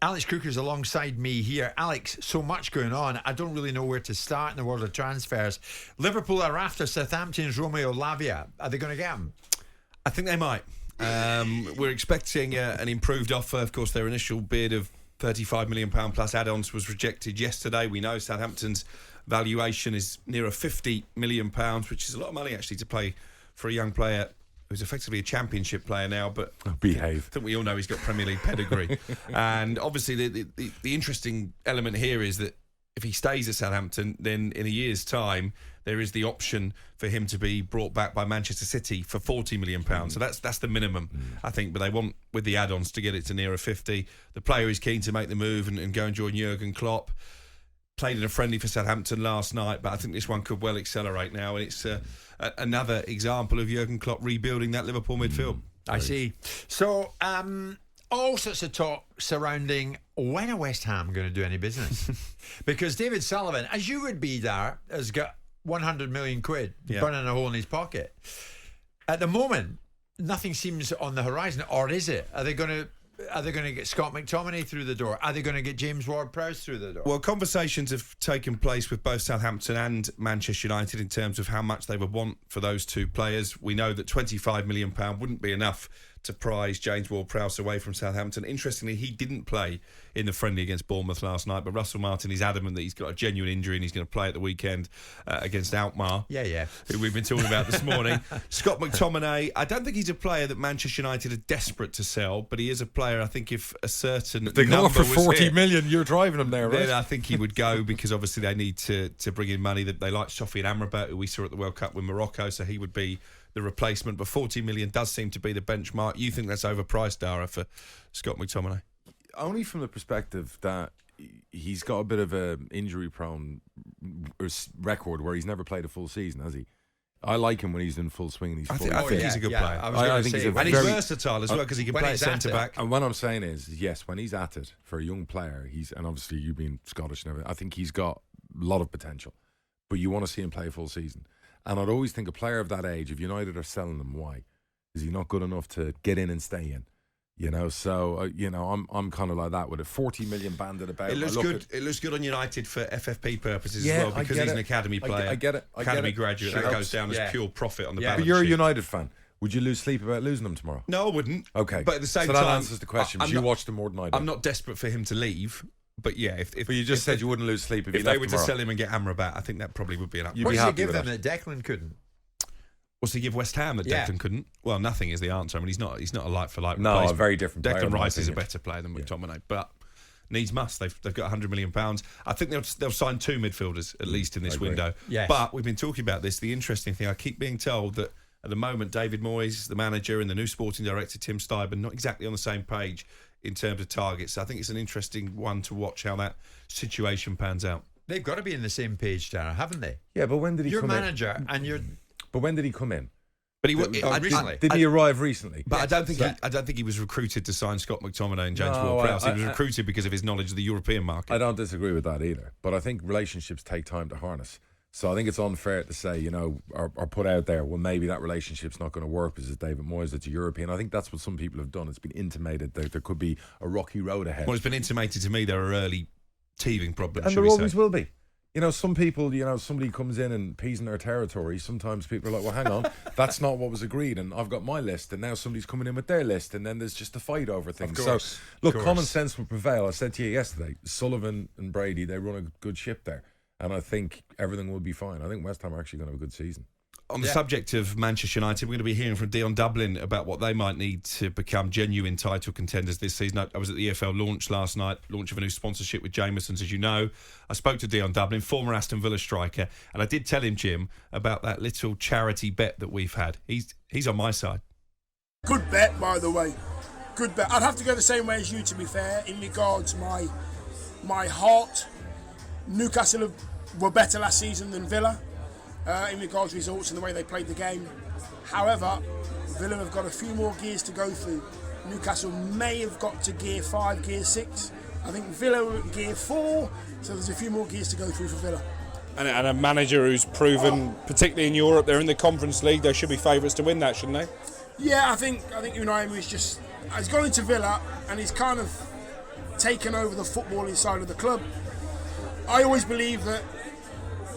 Alex Crook is alongside me here. Alex, so much going on. I don't really know where to start in the world of transfers. Liverpool are after Southampton's Roméo Lavia. Are they going to get him? I think they might. We're expecting an improved offer. Of course, their initial bid of £35 million plus add-ons was rejected yesterday. We know Southampton's valuation is nearer £50 million, which is a lot of money actually to play for a young player who's effectively a championship player now, but behave. I think we all know he's got Premier League pedigree. And obviously the interesting element here is that if he stays at Southampton, then in a year's time there is the option for him to be brought back by Manchester City for £40 million. So that's the minimum, I think. But they want, with the add-ons, to get it to nearer 50. The player is keen to make the move and go and join Jurgen Klopp. Played in a friendly for Southampton last night, but I think this one could well accelerate now. And it's another example of Jurgen Klopp rebuilding that Liverpool midfield. I see. So, all sorts of talk surrounding when are West Ham going to do any business? Because David Sullivan, as you would be there, has got 100 million quid burning a hole in his pocket. At the moment, nothing seems on the horizon, or is it? Are they going to get Scott McTominay through the door? Are they going to get James Ward-Prowse through the door? Well, conversations have taken place with both Southampton and Manchester United in terms of how much they would want for those two players. We know that £25 million wouldn't be enough to prize James Ward-Prowse away from Southampton. Interestingly, he didn't play in the friendly against Bournemouth last night, but Russell Martin is adamant that he's got a genuine injury and he's going to play at the weekend against Alkmaar, who we've been talking about this morning. Scott McTominay, I don't think he's a player that Manchester United are desperate to sell, but he is a player, I think, if a certain they go number for 40 hit, million, you're driving him there, right? Then I think he would go, because obviously they need to bring in money. That they like Sofiane Amrabat, who we saw at the World Cup with Morocco, so he would be the replacement. But 40 million does seem to be the benchmark. You think that's overpriced, Dara, for Scott McTominay? Only from the perspective that he's got a bit of a injury-prone record where he's never played a full season, has he? I like him when he's in full swing. And he's I think he's a good player. I think he's versatile as well, because he can play centre back. And what I'm saying is, yes, when he's at it for a young player, and obviously you being Scottish and everything, I think he's got a lot of potential. But you want to see him play a full season. And I'd always think a player of that age, if United are selling him, why? Is he not good enough to get in and stay in? So I'm kind of like that with a 40 million banded about. It looks good. It looks good on United for FFP purposes as well, because he's an academy player. I get it. Academy graduate. That goes down as pure profit on the balance But you're a sheet. United fan. Would you lose sleep about losing him tomorrow? No, I wouldn't. Okay, but at the same so time, that answers the question. You watched him more than I did. I'm not desperate for him to leave. But yeah, but you just said you wouldn't lose sleep if he left they were tomorrow. to sell him and get Amrabat, I think that probably would be an upgrade. What does he give them that Declan couldn't? What's he give West Ham that Declan couldn't? Well, nothing is the answer. I mean, he's not a like-for-like replacement. No, a very different player. Declan Rice is a better player than McTominay, but needs must. They've got £100 million. I think they'll sign two midfielders at least in this window. Yes. But we've been talking about this. The interesting thing, I keep being told that at the moment, David Moyes, the manager, and the new sporting director, Tim Steiben, not exactly on the same page in terms of targets. I think it's an interesting one to watch how that situation pans out. They've got to be in the same page, Dara, haven't they? Yeah, but when did he come in? Your manager and your... But when did he come in? But recently. Did he arrive recently? But yes. I don't think he was recruited to sign Scott McTominay and James Ward-Prowse. He was recruited because of his knowledge of the European market. I don't disagree with that either. But I think relationships take time to harness. So I think it's unfair to say, or put out there, well, maybe that relationship's not going to work because it's David Moyes, it's a European. I think that's what some people have done. It's been intimated that there could be a rocky road ahead. Well, it's been intimated to me there are early teething problems. And there always will be. Some people, somebody comes in and pees in their territory. Sometimes people are like, well, hang on, that's not what was agreed. And I've got my list. And now somebody's coming in with their list. And then there's just a fight over things. So, look, common sense will prevail. I said to you yesterday, Sullivan and Brady, they run a good ship there. And I think everything will be fine. I think West Ham are actually going to have a good season. On the subject of Manchester United, we're going to be hearing from Dion Dublin about what they might need to become genuine title contenders this season. I was at the EFL launch last night, launch of a new sponsorship with Jameson's, as you know. I spoke to Dion Dublin, former Aston Villa striker, and I did tell him, Jim, about that little charity bet that we've had. He's on my side. Good bet, by the way. Good bet. I'd have to go the same way as you, to be fair, in regards my heart. Newcastle were better last season than Villa. In regards to results and the way they played the game. However, Villa have got a few more gears to go through. Newcastle may have got to gear 5, gear 6. I think Villa are at gear 4, so there's a few more gears to go through for Villa. And a manager who's proven, particularly in Europe, they're in the Conference League, they should be favourites to win that, shouldn't they? Yeah, I think Unai is he's gone into Villa and he's kind of taken over the footballing side of the club. I always believe that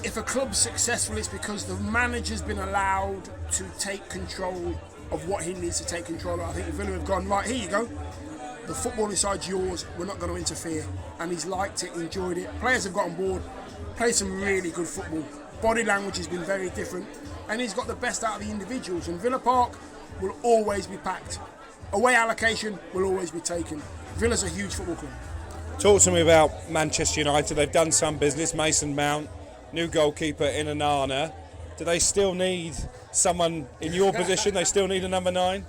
if a club's successful, it's because the manager's been allowed to take control of what he needs to take control of. I think Villa have gone, right, here you go. The footballing side's yours, we're not going to interfere. And he's liked it, enjoyed it. Players have got on board, played some really good football. Body language has been very different. And he's got the best out of the individuals. And Villa Park will always be packed. Away allocation will always be taken. Villa's a huge football club. Talk to me about Manchester United. They've done some business. Mason Mount, new goalkeeper in Onana. Do they still need someone in your position? They still need a number 9?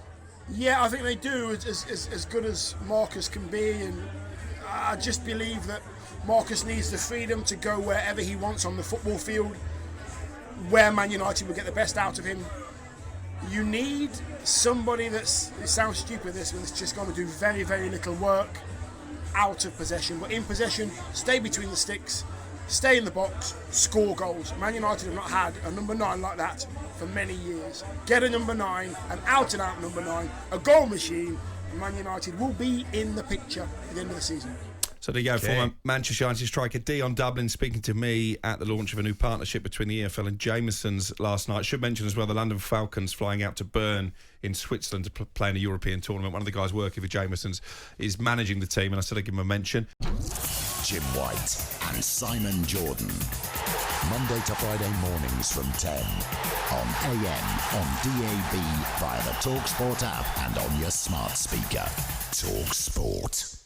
Yeah, I think they do, as good as Marcus can be. And I just believe that Marcus needs the freedom to go wherever he wants on the football field, where Man United will get the best out of him. You need somebody it sounds stupid this, but it's just going to do very, very little work out of possession. But in possession, stay between the sticks, stay in the box, score goals. Man United have not had a number 9 like that for many years. Get a number 9, an out-and-out number 9, a goal machine, and Man United will be in the picture at the end of the season. So there you go, former Manchester United striker Dion Dublin speaking to me at the launch of a new partnership between the EFL and Jameson's last night. Should mention as well the London Falcons flying out to Bern in Switzerland to play in a European tournament. One of the guys working for Jameson's is managing the team, and I said I'd give him a mention. Jim White and Simon Jordan. Monday to Friday mornings from 10 on AM, on DAB, via the talkSPORT app and on your smart speaker. talkSPORT.